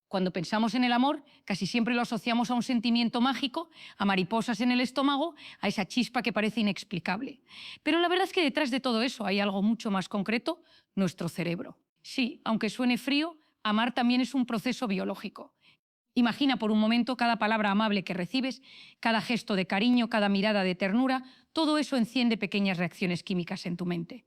Cuando pensamos en el amor, casi siempre lo asociamos a un sentimiento mágico, a mariposas en el estómago, a esa chispa que parece inexplicable. Pero la verdad es que detrás de todo eso hay algo mucho más concreto: nuestro cerebro. Sí, aunque suene frío, amar también es un proceso biológico. Imagina por un momento cada palabra amable que recibes, cada gesto de cariño, cada mirada de ternura. Todo eso enciende pequeñas reacciones químicas en tu mente.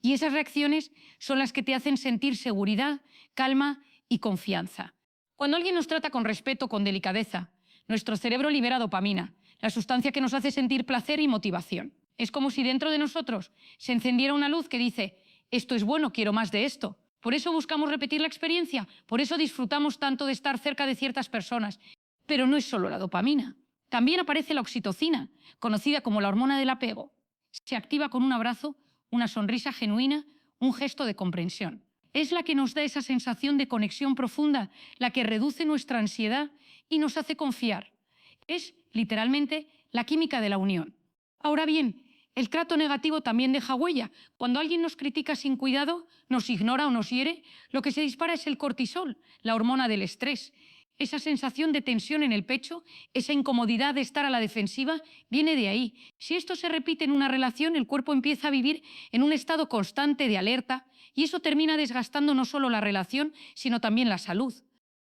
Y esas reacciones son las que te hacen sentir seguridad, calma y confianza. Cuando alguien nos trata con respeto, con delicadeza, nuestro cerebro libera dopamina, la sustancia que nos hace sentir placer y motivación. Es como si dentro de nosotros se encendiera una luz que dice: esto es bueno, quiero más de esto. Por eso buscamos repetir la experiencia, por eso disfrutamos tanto de estar cerca de ciertas personas. Pero no es solo la dopamina. También aparece la oxitocina, conocida como la hormona del apego. Se activa con un abrazo, una sonrisa genuina, un gesto de comprensión. Es la que nos da esa sensación de conexión profunda, la que reduce nuestra ansiedad y nos hace confiar. Es, literalmente, la química de la unión. Ahora bien, el trato negativo también deja huella. Cuando alguien nos critica sin cuidado, nos ignora o nos hiere, lo que se dispara es el cortisol, la hormona del estrés. Esa sensación de tensión en el pecho, esa incomodidad de estar a la defensiva, viene de ahí. Si esto se repite en una relación, el cuerpo empieza a vivir en un estado constante de alerta, y eso termina desgastando no solo la relación, sino también la salud.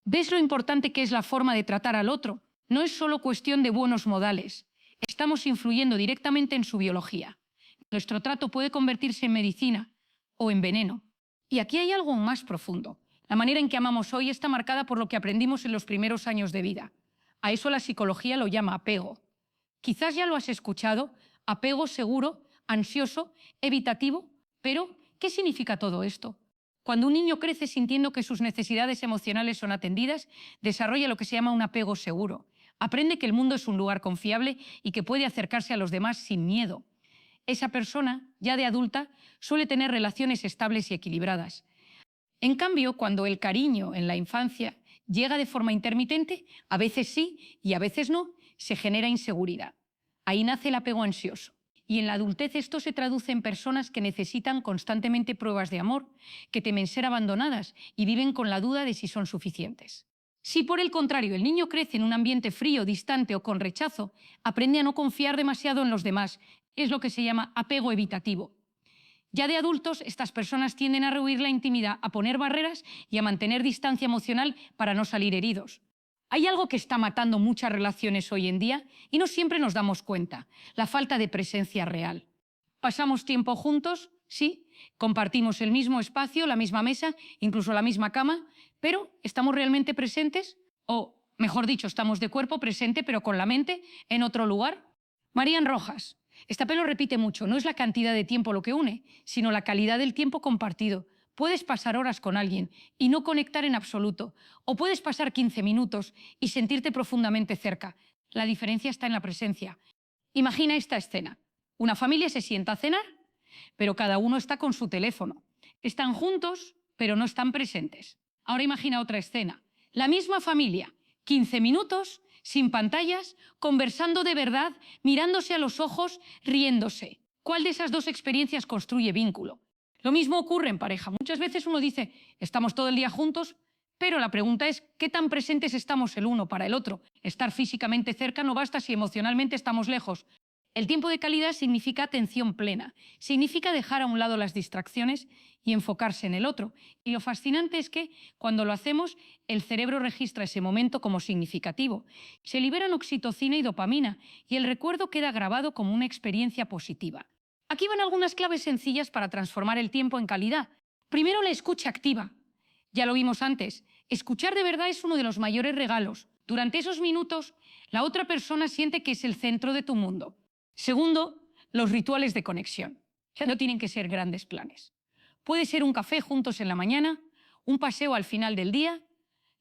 ¿Ves lo importante que es la forma de tratar al otro? No es solo cuestión de buenos modales. Estamos influyendo directamente en su biología. Nuestro trato puede convertirse en medicina o en veneno. Y aquí hay algo más profundo. La manera en que amamos hoy está marcada por lo que aprendimos en los primeros años de vida. A eso la psicología lo llama apego. Quizás ya lo has escuchado: apego seguro, ansioso, evitativo. Pero, ¿qué significa todo esto? Cuando un niño crece sintiendo que sus necesidades emocionales son atendidas, desarrolla lo que se llama un apego seguro. Aprende que el mundo es un lugar confiable y que puede acercarse a los demás sin miedo. Esa persona, ya de adulta, suele tener relaciones estables y equilibradas. En cambio, cuando el cariño en la infancia llega de forma intermitente, a veces sí y a veces no, se genera inseguridad. Ahí nace el apego ansioso. Y en la adultez esto se traduce en personas que necesitan constantemente pruebas de amor, que temen ser abandonadas y viven con la duda de si son suficientes. Si por el contrario el niño crece en un ambiente frío, distante o con rechazo, aprende a no confiar demasiado en los demás. Es lo que se llama apego evitativo. Ya de adultos, estas personas tienden a rehuir la intimidad, a poner barreras y a mantener distancia emocional para no salir heridos. Hay algo que está matando muchas relaciones hoy en día y no siempre nos damos cuenta: la falta de presencia real. Pasamos tiempo juntos, sí, compartimos el mismo espacio, la misma mesa, incluso la misma cama, pero ¿estamos realmente presentes? O, mejor dicho, estamos de cuerpo presente, pero con la mente en otro lugar. Marían Rojas. Esta pelo repite mucho: no es la cantidad de tiempo lo que une, sino la calidad del tiempo compartido. Puedes pasar horas con alguien y no conectar en absoluto, o puedes pasar 15 minutos y sentirte profundamente cerca. La diferencia está en la presencia. Imagina esta escena. Una familia se sienta a cenar, pero cada uno está con su teléfono. Están juntos, pero no están presentes. Ahora imagina otra escena. La misma familia, 15 minutos, sin pantallas, conversando de verdad, mirándose a los ojos, riéndose. ¿Cuál de esas dos experiencias construye vínculo? Lo mismo ocurre en pareja. Muchas veces uno dice: estamos todo el día juntos, pero la pregunta es: ¿qué tan presentes estamos el uno para el otro? Estar físicamente cerca no basta si emocionalmente estamos lejos. El tiempo de calidad significa atención plena, significa dejar a un lado las distracciones y enfocarse en el otro. Y lo fascinante es que, cuando lo hacemos, el cerebro registra ese momento como significativo. Se liberan oxitocina y dopamina, y el recuerdo queda grabado como una experiencia positiva. Aquí van algunas claves sencillas para transformar el tiempo en calidad. Primero, la escucha activa. Ya lo vimos antes. Escuchar de verdad es uno de los mayores regalos. Durante esos minutos, la otra persona siente que es el centro de tu mundo. Segundo, los rituales de conexión. Ya no tienen que ser grandes planes. Puede ser un café juntos en la mañana, un paseo al final del día,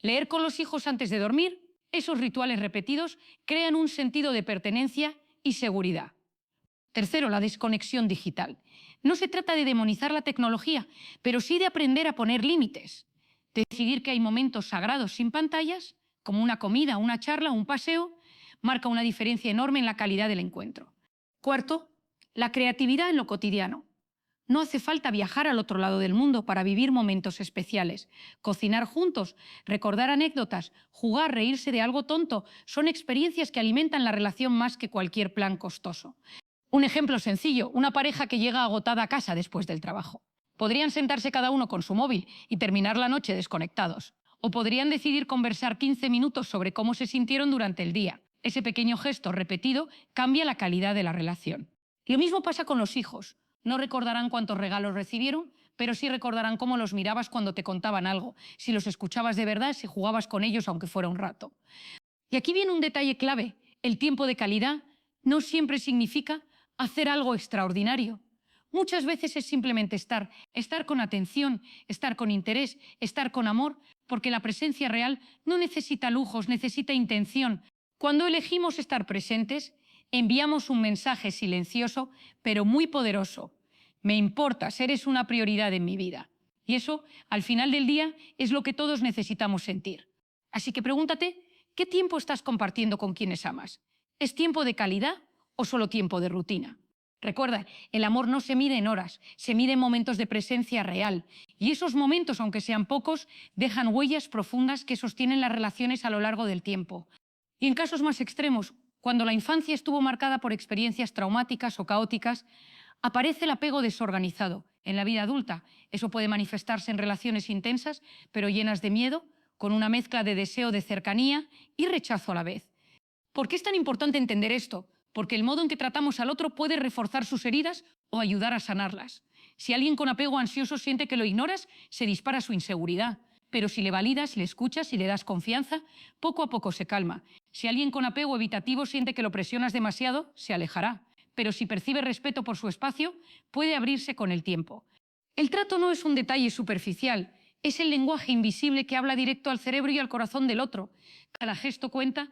leer con los hijos antes de dormir. Esos rituales repetidos crean un sentido de pertenencia y seguridad. Tercero, la desconexión digital. No se trata de demonizar la tecnología, pero sí de aprender a poner límites. Decidir que hay momentos sagrados sin pantallas, como una comida, una charla, un paseo, marca una diferencia enorme en la calidad del encuentro. Cuarto, la creatividad en lo cotidiano. No hace falta viajar al otro lado del mundo para vivir momentos especiales. Cocinar juntos, recordar anécdotas, jugar, reírse de algo tonto, son experiencias que alimentan la relación más que cualquier plan costoso. Un ejemplo sencillo, una pareja que llega agotada a casa después del trabajo. Podrían sentarse cada uno con su móvil y terminar la noche desconectados. O podrían decidir conversar 15 minutos sobre cómo se sintieron durante el día. Ese pequeño gesto repetido cambia la calidad de la relación. Y lo mismo pasa con los hijos. No recordarán cuántos regalos recibieron, pero sí recordarán cómo los mirabas cuando te contaban algo, si los escuchabas de verdad, si jugabas con ellos aunque fuera un rato. Y aquí viene un detalle clave. El tiempo de calidad no siempre significa hacer algo extraordinario. Muchas veces es simplemente estar con atención, estar con interés, estar con amor, porque la presencia real no necesita lujos, necesita intención. Cuando elegimos estar presentes, enviamos un mensaje silencioso, pero muy poderoso. Me importas, eres una prioridad en mi vida. Y eso, al final del día, es lo que todos necesitamos sentir. Así que pregúntate, ¿qué tiempo estás compartiendo con quienes amas? ¿Es tiempo de calidad o solo tiempo de rutina? Recuerda, el amor no se mide en horas, se mide en momentos de presencia real. Y esos momentos, aunque sean pocos, dejan huellas profundas que sostienen las relaciones a lo largo del tiempo. Y en casos más extremos, cuando la infancia estuvo marcada por experiencias traumáticas o caóticas, aparece el apego desorganizado. En la vida adulta, eso puede manifestarse en relaciones intensas, pero llenas de miedo, con una mezcla de deseo de cercanía y rechazo a la vez. ¿Por qué es tan importante entender esto? Porque el modo en que tratamos al otro puede reforzar sus heridas o ayudar a sanarlas. Si alguien con apego ansioso siente que lo ignoras, se dispara su inseguridad. Pero si le validas, si le escuchas, si le das confianza, poco a poco se calma. Si alguien con apego evitativo siente que lo presionas demasiado, se alejará. Pero si percibe respeto por su espacio, puede abrirse con el tiempo. El trato no es un detalle superficial, es el lenguaje invisible que habla directo al cerebro y al corazón del otro. Cada gesto cuenta.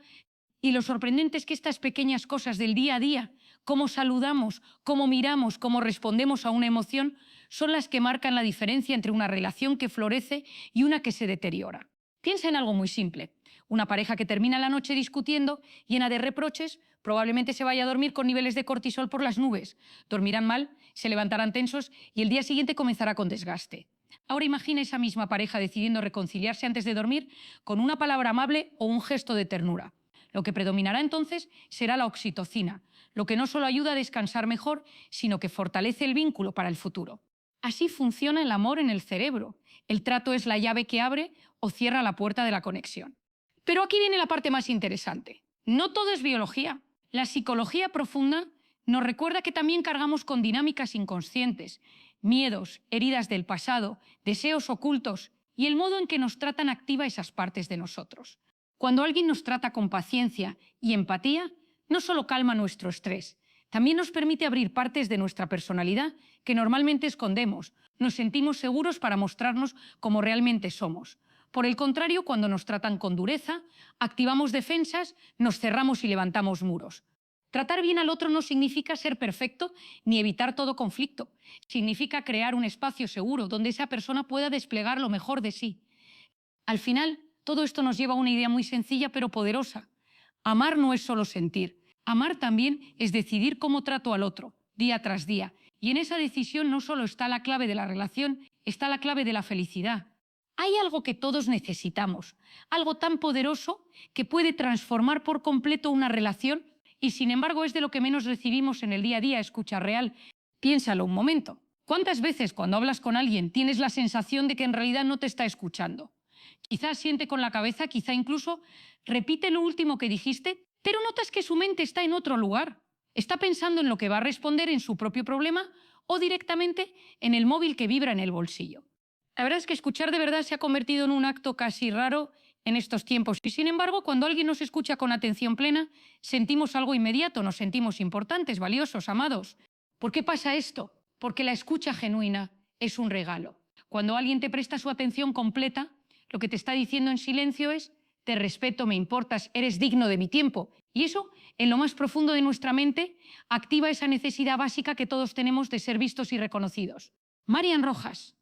Y lo sorprendente es que estas pequeñas cosas del día a día, cómo saludamos, cómo miramos, cómo respondemos a una emoción, son las que marcan la diferencia entre una relación que florece y una que se deteriora. Piensa en algo muy simple. Una pareja que termina la noche discutiendo, llena de reproches, probablemente se vaya a dormir con niveles de cortisol por las nubes. Dormirán mal, se levantarán tensos y el día siguiente comenzará con desgaste. Ahora imagina esa misma pareja decidiendo reconciliarse antes de dormir con una palabra amable o un gesto de ternura. Lo que predominará entonces será la oxitocina, lo que no solo ayuda a descansar mejor, sino que fortalece el vínculo para el futuro. Así funciona el amor en el cerebro. El trato es la llave que abre o cierra la puerta de la conexión. Pero aquí viene la parte más interesante. No todo es biología. La psicología profunda nos recuerda que también cargamos con dinámicas inconscientes, miedos, heridas del pasado, deseos ocultos y el modo en que nos tratan activa esas partes de nosotros. Cuando alguien nos trata con paciencia y empatía, no solo calma nuestro estrés, también nos permite abrir partes de nuestra personalidad que normalmente escondemos. Nos sentimos seguros para mostrarnos como realmente somos. Por el contrario, cuando nos tratan con dureza, activamos defensas, nos cerramos y levantamos muros. Tratar bien al otro no significa ser perfecto ni evitar todo conflicto. Significa crear un espacio seguro donde esa persona pueda desplegar lo mejor de sí. Al final, todo esto nos lleva a una idea muy sencilla pero poderosa. Amar no es solo sentir. Amar también es decidir cómo trato al otro, día tras día. Y en esa decisión no solo está la clave de la relación, está la clave de la felicidad. Hay algo que todos necesitamos, algo tan poderoso que puede transformar por completo una relación y sin embargo es de lo que menos recibimos en el día a día, escucha real. Piénsalo un momento. ¿Cuántas veces cuando hablas con alguien tienes la sensación de que en realidad no te está escuchando? Quizás siente con la cabeza, quizá incluso repite lo último que dijiste, pero notas que su mente está en otro lugar. Está pensando en lo que va a responder en su propio problema o directamente en el móvil que vibra en el bolsillo. La verdad es que escuchar de verdad se ha convertido en un acto casi raro en estos tiempos. Y sin embargo, cuando alguien nos escucha con atención plena, sentimos algo inmediato, nos sentimos importantes, valiosos, amados. ¿Por qué pasa esto? Porque la escucha genuina es un regalo. Cuando alguien te presta su atención completa, lo que te está diciendo en silencio es: te respeto, me importas, eres digno de mi tiempo. Y eso, en lo más profundo de nuestra mente, activa esa necesidad básica que todos tenemos de ser vistos y reconocidos. Marian Rojas.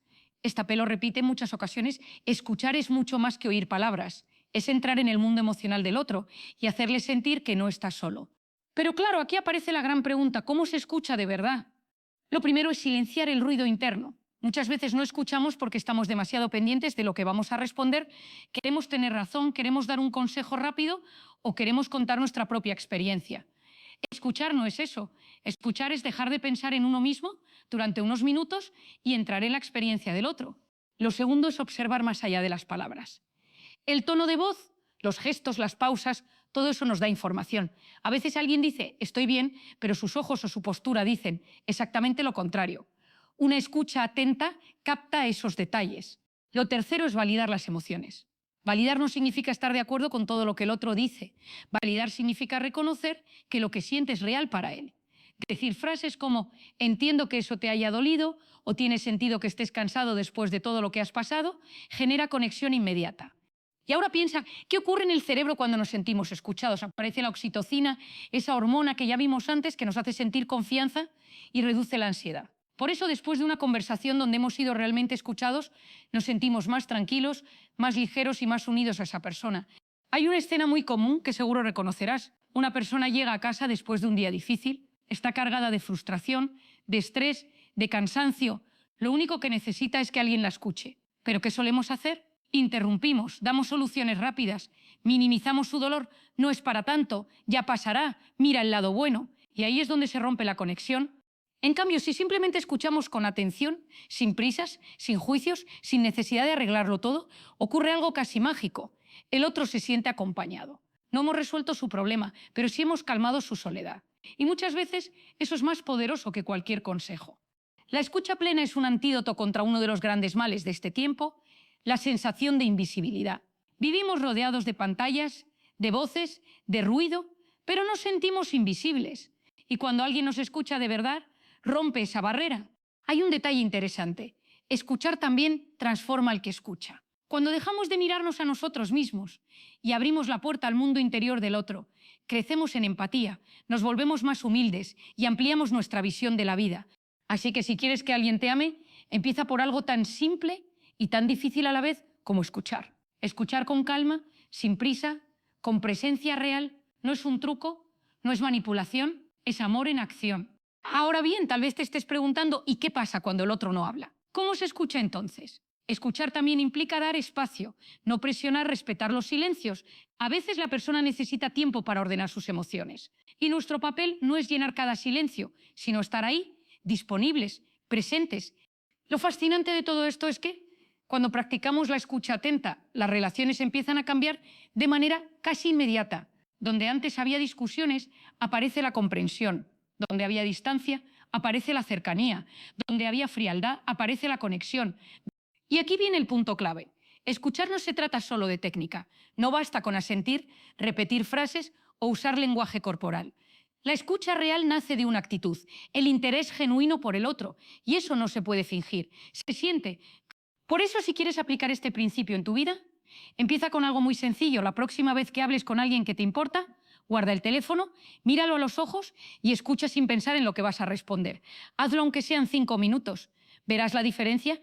Esta lo repite en muchas ocasiones: escuchar es mucho más que oír palabras. Es entrar en el mundo emocional del otro y hacerle sentir que no está solo. Pero claro, aquí aparece la gran pregunta: ¿cómo se escucha de verdad? Lo primero es silenciar el ruido interno. Muchas veces no escuchamos porque estamos demasiado pendientes de lo que vamos a responder, queremos tener razón, queremos dar un consejo rápido o queremos contar nuestra propia experiencia. Escuchar no es eso. Escuchar es dejar de pensar en uno mismo durante unos minutos y entrar en la experiencia del otro. Lo segundo es observar más allá de las palabras. El tono de voz, los gestos, las pausas, todo eso nos da información. A veces alguien dice, estoy bien, pero sus ojos o su postura dicen exactamente lo contrario. Una escucha atenta capta esos detalles. Lo tercero es validar las emociones. Validar no significa estar de acuerdo con todo lo que el otro dice. Validar significa reconocer que lo que siente es real para él. Decir frases como entiendo que eso te haya dolido o tiene sentido que estés cansado después de todo lo que has pasado, genera conexión inmediata. Y ahora piensa, ¿qué ocurre en el cerebro cuando nos sentimos escuchados? Aparece la oxitocina, esa hormona que ya vimos antes que nos hace sentir confianza y reduce la ansiedad. Por eso, después de una conversación donde hemos sido realmente escuchados, nos sentimos más tranquilos, más ligeros y más unidos a esa persona. Hay una escena muy común que seguro reconocerás. Una persona llega a casa después de un día difícil, está cargada de frustración, de estrés, de cansancio. Lo único que necesita es que alguien la escuche. ¿Pero qué solemos hacer? Interrumpimos, damos soluciones rápidas, minimizamos su dolor, no es para tanto, ya pasará, mira el lado bueno. Y ahí es donde se rompe la conexión. En cambio, si simplemente escuchamos con atención, sin prisas, sin juicios, sin necesidad de arreglarlo todo, ocurre algo casi mágico. El otro se siente acompañado. No hemos resuelto su problema, pero sí hemos calmado su soledad. Y muchas veces eso es más poderoso que cualquier consejo. La escucha plena es un antídoto contra uno de los grandes males de este tiempo, la sensación de invisibilidad. Vivimos rodeados de pantallas, de voces, de ruido, pero nos sentimos invisibles. Y cuando alguien nos escucha de verdad, rompe esa barrera. Hay un detalle interesante. Escuchar también transforma al que escucha. Cuando dejamos de mirarnos a nosotros mismos y abrimos la puerta al mundo interior del otro, crecemos en empatía, nos volvemos más humildes y ampliamos nuestra visión de la vida. Así que si quieres que alguien te ame, empieza por algo tan simple y tan difícil a la vez como escuchar. Escuchar con calma, sin prisa, con presencia real, no es un truco, no es manipulación, es amor en acción. Ahora bien, tal vez te estés preguntando, ¿y qué pasa cuando el otro no habla? ¿Cómo se escucha entonces? Escuchar también implica dar espacio, no presionar, respetar los silencios. A veces la persona necesita tiempo para ordenar sus emociones. Y nuestro papel no es llenar cada silencio, sino estar ahí, disponibles, presentes. Lo fascinante de todo esto es que cuando practicamos la escucha atenta, las relaciones empiezan a cambiar de manera casi inmediata. Donde antes había discusiones, aparece la comprensión. Donde había distancia, aparece la cercanía. Donde había frialdad, aparece la conexión. Y aquí viene el punto clave. Escuchar no se trata solo de técnica. No basta con asentir, repetir frases o usar lenguaje corporal. La escucha real nace de una actitud, el interés genuino por el otro. Y eso no se puede fingir. Se siente. Por eso, si quieres aplicar este principio en tu vida, empieza con algo muy sencillo. La próxima vez que hables con alguien que te importa, guarda el teléfono, míralo a los ojos y escucha sin pensar en lo que vas a responder. Hazlo aunque sean 5 minutos. Verás la diferencia,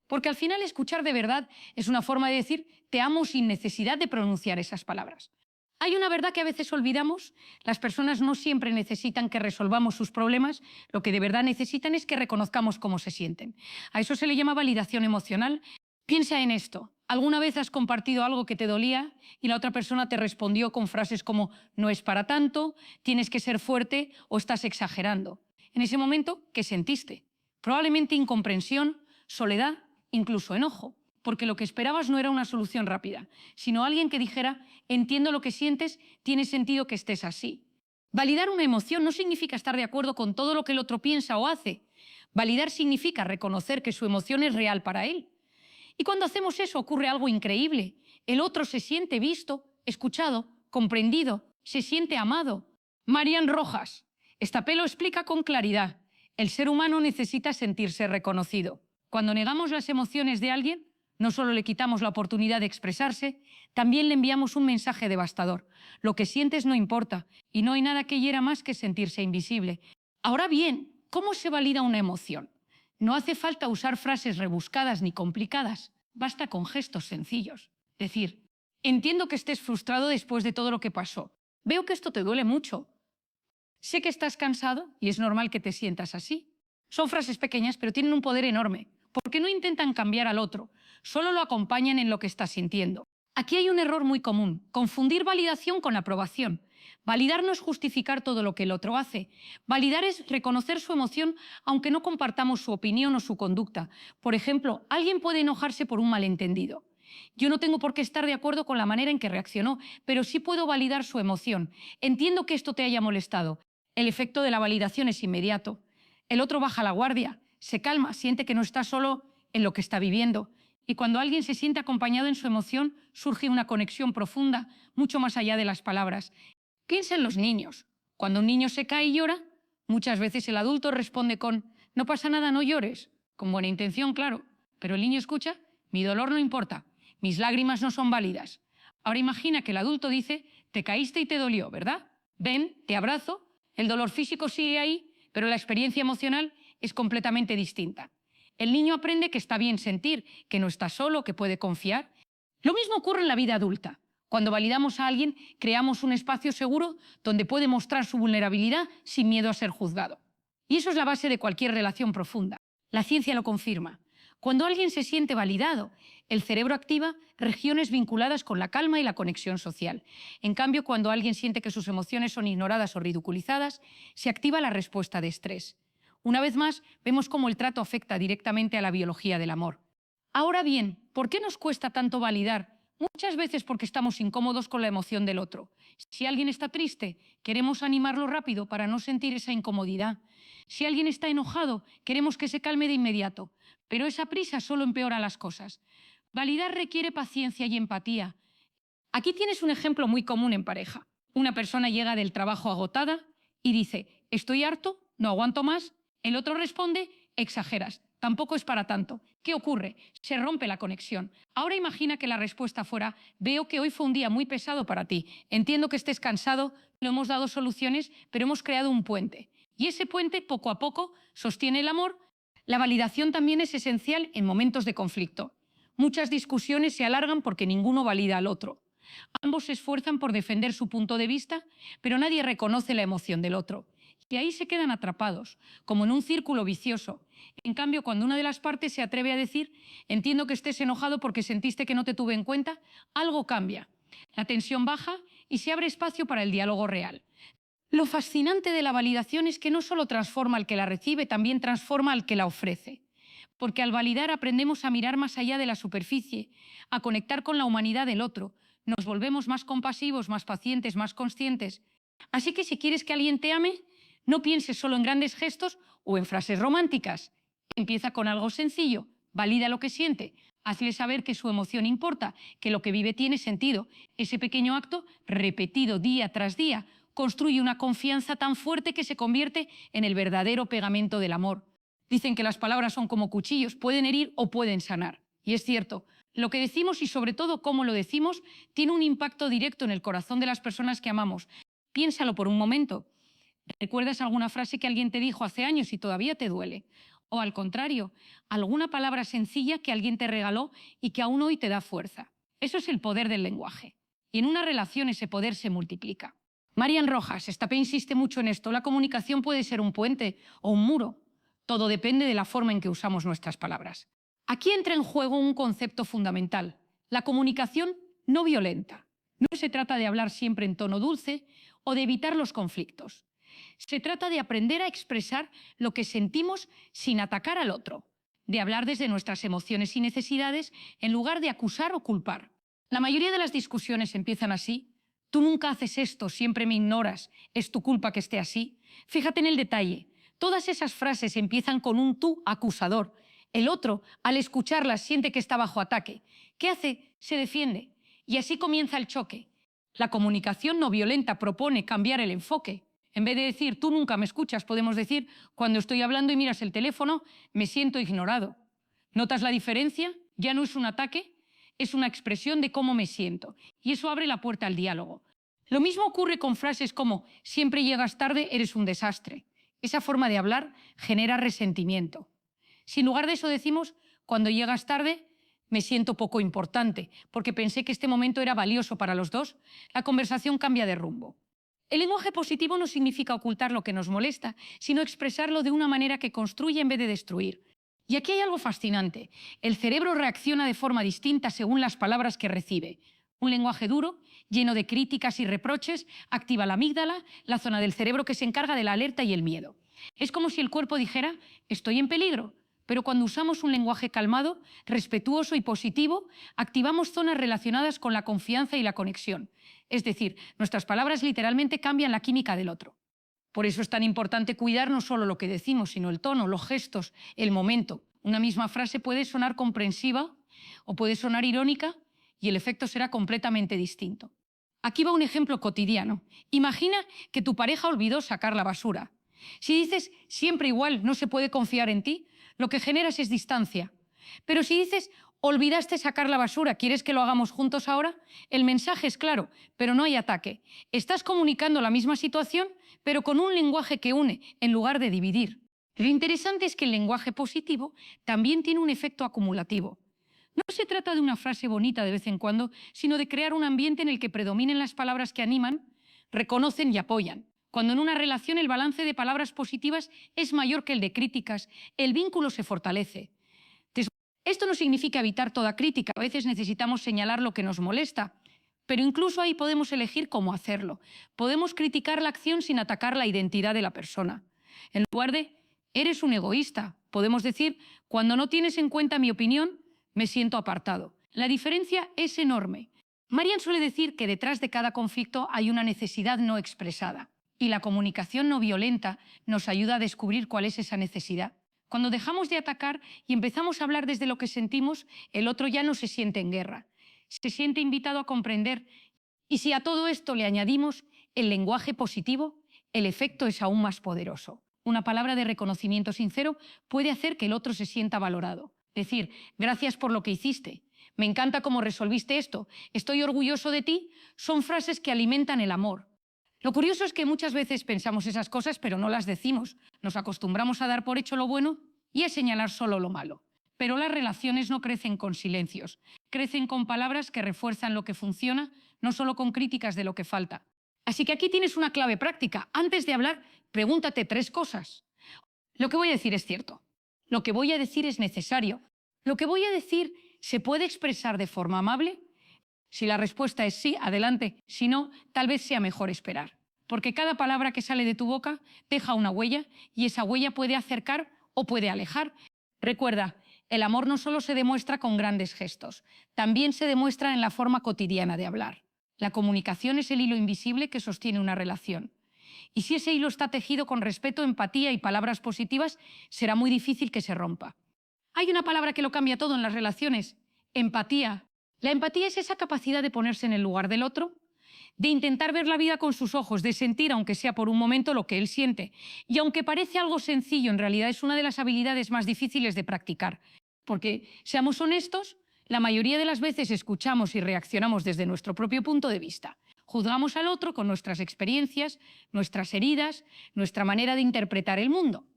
porque al final escuchar de verdad es una forma de decir te amo sin necesidad de pronunciar esas palabras. Hay una verdad que a veces olvidamos. Las personas no siempre necesitan que resolvamos sus problemas. Lo que de verdad necesitan es que reconozcamos cómo se sienten. A eso se le llama validación emocional. Piensa en esto. ¿Alguna vez has compartido algo que te dolía y la otra persona te respondió con frases como no es para tanto, tienes que ser fuerte o estás exagerando? En ese momento, ¿qué sentiste? Probablemente incomprensión, soledad, incluso enojo. Porque lo que esperabas no era una solución rápida, sino alguien que dijera, entiendo lo que sientes, tiene sentido que estés así. Validar una emoción no significa estar de acuerdo con todo lo que el otro piensa o hace. Validar significa reconocer que su emoción es real para él. Y cuando hacemos eso ocurre algo increíble. El otro se siente visto, escuchado, comprendido, se siente amado. Marian Rojas. Esta lo explica con claridad. El ser humano necesita sentirse reconocido. Cuando negamos las emociones de alguien, no solo le quitamos la oportunidad de expresarse, también le enviamos un mensaje devastador. Lo que sientes no importa y no hay nada que hiera más que sentirse invisible. Ahora bien, ¿cómo se valida una emoción? No hace falta usar frases rebuscadas ni complicadas, basta con gestos sencillos. Decir, entiendo que estés frustrado después de todo lo que pasó. Veo que esto te duele mucho. Sé que estás cansado y es normal que te sientas así. Son frases pequeñas, pero tienen un poder enorme, porque no intentan cambiar al otro, solo lo acompañan en lo que está sintiendo. Aquí hay un error muy común: confundir validación con aprobación. Validar no es justificar todo lo que el otro hace. Validar es reconocer su emoción aunque no compartamos su opinión o su conducta. Por ejemplo, alguien puede enojarse por un malentendido. Yo no tengo por qué estar de acuerdo con la manera en que reaccionó, pero sí puedo validar su emoción. Entiendo que esto te haya molestado. El efecto de la validación es inmediato. El otro baja la guardia, se calma, siente que no está solo en lo que está viviendo. Y cuando alguien se siente acompañado en su emoción, surge una conexión profunda, mucho más allá de las palabras. Piensa en los niños. Cuando un niño se cae y llora, muchas veces el adulto responde con «no pasa nada, no llores», con buena intención, claro. Pero el niño escucha «mi dolor no importa, mis lágrimas no son válidas». Ahora imagina que el adulto dice «te caíste y te dolió, ¿verdad? Ven, te abrazo». El dolor físico sigue ahí, pero la experiencia emocional es completamente distinta. El niño aprende que está bien sentir, que no está solo, que puede confiar. Lo mismo ocurre en la vida adulta. Cuando validamos a alguien, creamos un espacio seguro donde puede mostrar su vulnerabilidad sin miedo a ser juzgado. Y eso es la base de cualquier relación profunda. La ciencia lo confirma. Cuando alguien se siente validado, el cerebro activa regiones vinculadas con la calma y la conexión social. En cambio, cuando alguien siente que sus emociones son ignoradas o ridiculizadas, se activa la respuesta de estrés. Una vez más, vemos cómo el trato afecta directamente a la biología del amor. Ahora bien, ¿por qué nos cuesta tanto validar? Muchas veces porque estamos incómodos con la emoción del otro. Si alguien está triste, queremos animarlo rápido para no sentir esa incomodidad. Si alguien está enojado, queremos que se calme de inmediato. Pero esa prisa solo empeora las cosas. Validar requiere paciencia y empatía. Aquí tienes un ejemplo muy común en pareja. Una persona llega del trabajo agotada y dice «estoy harto, no aguanto más». El otro responde «exageras, tampoco es para tanto». ¿Qué ocurre? Se rompe la conexión. Ahora imagina que la respuesta fuera «veo que hoy fue un día muy pesado para ti, entiendo que estés cansado, no hemos dado soluciones, pero hemos creado un puente». Y ese puente, poco a poco, sostiene el amor. La validación también es esencial en momentos de conflicto. Muchas discusiones se alargan porque ninguno valida al otro. Ambos se esfuerzan por defender su punto de vista, pero nadie reconoce la emoción del otro. Y ahí se quedan atrapados, como en un círculo vicioso. En cambio, cuando una de las partes se atreve a decir «entiendo que estés enojado porque sentiste que no te tuve en cuenta», algo cambia. La tensión baja y se abre espacio para el diálogo real. Lo fascinante de la validación es que no solo transforma al que la recibe, también transforma al que la ofrece. Porque al validar aprendemos a mirar más allá de la superficie, a conectar con la humanidad del otro. Nos volvemos más compasivos, más pacientes, más conscientes. Así que si quieres que alguien te ame, no pienses solo en grandes gestos o en frases románticas. Empieza con algo sencillo, valida lo que siente, hazle saber que su emoción importa, que lo que vive tiene sentido. Ese pequeño acto, repetido día tras día, construye una confianza tan fuerte que se convierte en el verdadero pegamento del amor. Dicen que las palabras son como cuchillos, pueden herir o pueden sanar. Y es cierto, lo que decimos y sobre todo cómo lo decimos tiene un impacto directo en el corazón de las personas que amamos. Piénsalo por un momento. ¿Recuerdas alguna frase que alguien te dijo hace años y todavía te duele? O al contrario, alguna palabra sencilla que alguien te regaló y que aún hoy te da fuerza. Eso es el poder del lenguaje. Y en una relación ese poder se multiplica. Marian Rojas, Estapé, insiste mucho en esto. La comunicación puede ser un puente o un muro. Todo depende de la forma en que usamos nuestras palabras. Aquí entra en juego un concepto fundamental: la comunicación no violenta. No se trata de hablar siempre en tono dulce o de evitar los conflictos. Se trata de aprender a expresar lo que sentimos sin atacar al otro, de hablar desde nuestras emociones y necesidades en lugar de acusar o culpar. La mayoría de las discusiones empiezan así: «Tú nunca haces esto, siempre me ignoras, es tu culpa que esté así». Fíjate en el detalle. Todas esas frases empiezan con un tú acusador. El otro, al escucharlas, siente que está bajo ataque. ¿Qué hace? Se defiende. Y así comienza el choque. La comunicación no violenta propone cambiar el enfoque. En vez de decir «tú nunca me escuchas», podemos decir «cuando estoy hablando y miras el teléfono, me siento ignorado». ¿Notas la diferencia? Ya no es un ataque, es una expresión de cómo me siento. Y eso abre la puerta al diálogo. Lo mismo ocurre con frases como «siempre llegas tarde, eres un desastre». Esa forma de hablar genera resentimiento. Si en lugar de eso decimos «cuando llegas tarde, me siento poco importante, porque pensé que este momento era valioso para los dos», la conversación cambia de rumbo. El lenguaje positivo no significa ocultar lo que nos molesta, sino expresarlo de una manera que construye en vez de destruir. Y aquí hay algo fascinante. El cerebro reacciona de forma distinta según las palabras que recibe. Un lenguaje duro, lleno de críticas y reproches, activa la amígdala, la zona del cerebro que se encarga de la alerta y el miedo. Es como si el cuerpo dijera, estoy en peligro. Pero cuando usamos un lenguaje calmado, respetuoso y positivo, activamos zonas relacionadas con la confianza y la conexión. Es decir, nuestras palabras literalmente cambian la química del otro. Por eso es tan importante cuidar no solo lo que decimos, sino el tono, los gestos, el momento. Una misma frase puede sonar comprensiva o puede sonar irónica y el efecto será completamente distinto. Aquí va un ejemplo cotidiano. Imagina que tu pareja olvidó sacar la basura. Si dices siempre igual, no se puede confiar en ti, lo que generas es distancia. Pero si dices olvidaste sacar la basura, ¿quieres que lo hagamos juntos ahora? El mensaje es claro, pero no hay ataque. Estás comunicando la misma situación, pero con un lenguaje que une en lugar de dividir. Lo interesante es que el lenguaje positivo también tiene un efecto acumulativo. No se trata de una frase bonita de vez en cuando, sino de crear un ambiente en el que predominen las palabras que animan, reconocen y apoyan. Cuando en una relación el balance de palabras positivas es mayor que el de críticas, el vínculo se fortalece. Esto no significa evitar toda crítica, a veces necesitamos señalar lo que nos molesta, pero incluso ahí podemos elegir cómo hacerlo. Podemos criticar la acción sin atacar la identidad de la persona. En lugar de, eres un egoísta, podemos decir, cuando no tienes en cuenta mi opinión, me siento apartado. La diferencia es enorme. Marian suele decir que detrás de cada conflicto hay una necesidad no expresada. Y la comunicación no violenta nos ayuda a descubrir cuál es esa necesidad. Cuando dejamos de atacar y empezamos a hablar desde lo que sentimos, el otro ya no se siente en guerra. Se siente invitado a comprender. Y si a todo esto le añadimos el lenguaje positivo, el efecto es aún más poderoso. Una palabra de reconocimiento sincero puede hacer que el otro se sienta valorado. Decir, gracias por lo que hiciste, me encanta cómo resolviste esto, estoy orgulloso de ti, son frases que alimentan el amor. Lo curioso es que muchas veces pensamos esas cosas, pero no las decimos. Nos acostumbramos a dar por hecho lo bueno y a señalar solo lo malo. Pero las relaciones no crecen con silencios, crecen con palabras que refuerzan lo que funciona, no solo con críticas de lo que falta. Así que aquí tienes una clave práctica. Antes de hablar, pregúntate 3 cosas. Lo que voy a decir es cierto. Lo que voy a decir es necesario. Lo que voy a decir se puede expresar de forma amable. Si la respuesta es sí, adelante. Si no, tal vez sea mejor esperar. Porque cada palabra que sale de tu boca deja una huella y esa huella puede acercar o puede alejar. Recuerda, el amor no solo se demuestra con grandes gestos, también se demuestra en la forma cotidiana de hablar. La comunicación es el hilo invisible que sostiene una relación. Y si ese hilo está tejido con respeto, empatía y palabras positivas, será muy difícil que se rompa. Hay una palabra que lo cambia todo en las relaciones: empatía. La empatía es esa capacidad de ponerse en el lugar del otro, de intentar ver la vida con sus ojos, de sentir, aunque sea por un momento, lo que él siente. Y aunque parece algo sencillo, en realidad es una de las habilidades más difíciles de practicar. Porque, seamos honestos, la mayoría de las veces escuchamos y reaccionamos desde nuestro propio punto de vista. Juzgamos al otro con nuestras experiencias, nuestras heridas, nuestra manera de interpretar el mundo.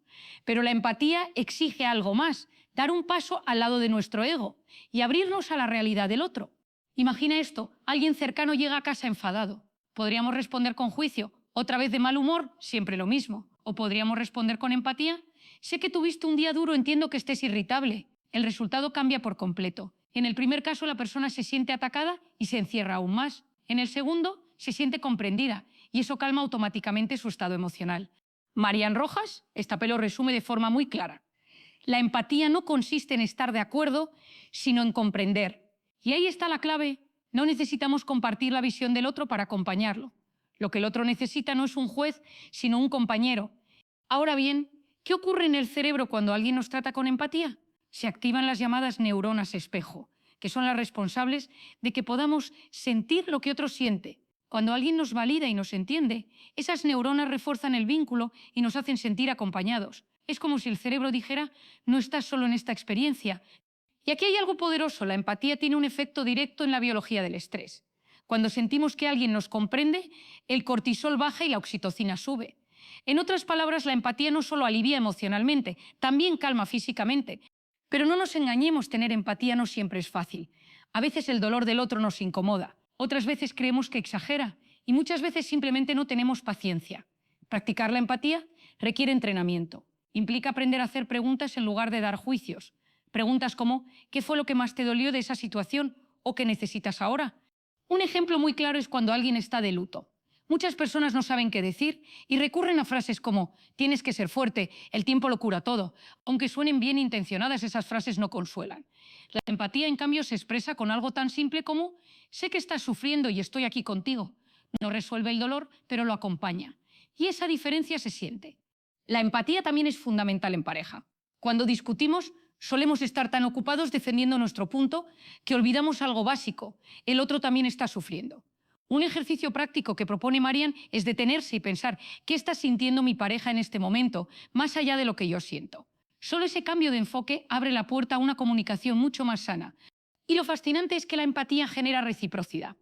Pero la empatía exige algo más: dar un paso al lado de nuestro ego y abrirnos a la realidad del otro. Imagina esto: alguien cercano llega a casa enfadado. Podríamos responder con juicio, otra vez de mal humor, siempre lo mismo. O podríamos responder con empatía: sé que tuviste un día duro, entiendo que estés irritable. El resultado cambia por completo. En el primer caso, la persona se siente atacada y se encierra aún más. En el segundo, se siente comprendida y eso calma automáticamente su estado emocional. Marian Rojas, esta lo resume de forma muy clara. La empatía no consiste en estar de acuerdo, sino en comprender. Y ahí está la clave. No necesitamos compartir la visión del otro para acompañarlo. Lo que el otro necesita no es un juez, sino un compañero. Ahora bien, ¿qué ocurre en el cerebro cuando alguien nos trata con empatía? Se activan las llamadas neuronas espejo, que son las responsables de que podamos sentir lo que otro siente. Cuando alguien nos valida y nos entiende, esas neuronas refuerzan el vínculo y nos hacen sentir acompañados. Es como si el cerebro dijera, no estás solo en esta experiencia. Y aquí hay algo poderoso: la empatía tiene un efecto directo en la biología del estrés. Cuando sentimos que alguien nos comprende, el cortisol baja y la oxitocina sube. En otras palabras, la empatía no solo alivia emocionalmente, también calma físicamente. Pero no nos engañemos, tener empatía no siempre es fácil. A veces el dolor del otro nos incomoda, otras veces creemos que exagera y muchas veces simplemente no tenemos paciencia. Practicar la empatía requiere entrenamiento. Implica aprender a hacer preguntas en lugar de dar juicios. Preguntas como ¿qué fue lo que más te dolió de esa situación o qué necesitas ahora? Un ejemplo muy claro es cuando alguien está de luto. Muchas personas no saben qué decir y recurren a frases como tienes que ser fuerte, el tiempo lo cura todo. Aunque suenen bien intencionadas, esas frases no consuelan. La empatía, en cambio, se expresa con algo tan simple como sé que estás sufriendo y estoy aquí contigo. No resuelve el dolor, pero lo acompaña. Y esa diferencia se siente. La empatía también es fundamental en pareja. Cuando discutimos, solemos estar tan ocupados defendiendo nuestro punto que olvidamos algo básico. El otro también está sufriendo. Un ejercicio práctico que propone Marian es detenerse y pensar ¿qué está sintiendo mi pareja en este momento, más allá de lo que yo siento? Solo ese cambio de enfoque abre la puerta a una comunicación mucho más sana. Y lo fascinante es que la empatía genera reciprocidad.